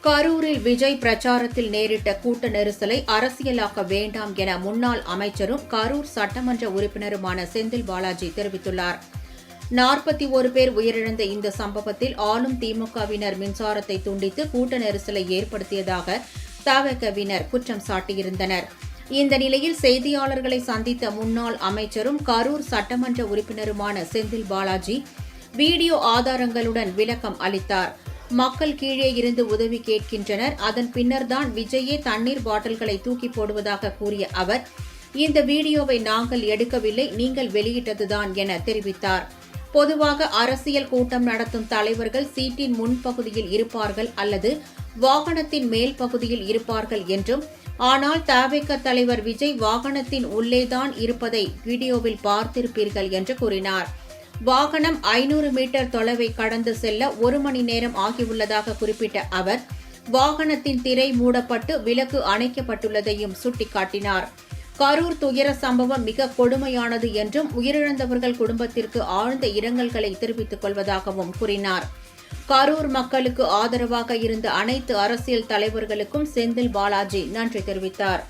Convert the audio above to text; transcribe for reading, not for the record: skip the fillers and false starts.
கரூரில் விஜய் பிரச்சாரத்தில் நேரிட்ட கூட்ட நெரிசலை அரசியலாக்க வேண்டாம் என முன்னாள் அமைச்சரும் கரூர் சட்டமன்ற உறுப்பினருமான செந்தில் பாலாஜி தெரிவித்துள்ளார். 41 பேர் உயிரிழந்த இந்த சம்பவத்தில் ஆளும் திமுகவினர் மின்சாரத்தை துண்டித்து கூட்ட நெரிசலை ஏற்படுத்தியதாக தவிகவினர் குற்றம் சாட்டியிருந்தனர். இந்த நிலையில் செய்தியாளர்களை சந்தித்த முன்னாள் அமைச்சரும் கரூர் சட்டமன்ற உறுப்பினருமான செந்தில் பாலாஜி வீடியோ ஆதாரங்களுடன் விளக்கம் அளித்தார். மக்கள் கீழே இருந்து உதவி கேட்கின்றனர், அதன் பின்னர்தான் விஜயே தண்ணீர் பாட்டில்களை தூக்கி போடுவதாக கூறிய அவர், இந்த வீடியோவை நாங்கள் எடுக்கவில்லை, நீங்கள் வெளியிட்டதுதான் என தெரிவித்தார். பொதுவாக அரசியல் கூட்டம் நடத்தும் தலைவர்கள் சீட்டின் முன்பகுதியில் இருப்பார்கள் அல்லது வாகனத்தின் மேல் பகுதியில் இருப்பார்கள் என்றும், ஆனால் தவிக தலைவர் விஜய் வாகனத்தின் உள்ளேதான் இருப்பதை வீடியோவில் பார்த்திருப்பீர்கள் என்று கூறினார். வாகனம் 500 மீட்டர் தொலைவை கடந்து செல்ல 1 மணி நேரம் ஆகியுள்ளதாக குறிப்பிட்ட அவர், வாகனத்தின் திரை மூடப்பட்டு விளக்கு அணைக்கப்பட்டுள்ளதையும் சுட்டிக்காட்டினார். கரூர் துயர சம்பவம் மிக கொடுமையானது என்றும் உயிரிழந்தவர்கள் குடும்பத்திற்கு ஆழ்ந்த இரங்கல்களை தெரிவித்துக் கொள்வதாகவும் கூறினார். கரூர் மக்களுக்கு ஆதரவாக இருந்த அனைத்து அரசியல் தலைவர்களுக்கும் செந்தில் பாலாஜி நன்றி தெரிவித்தார்.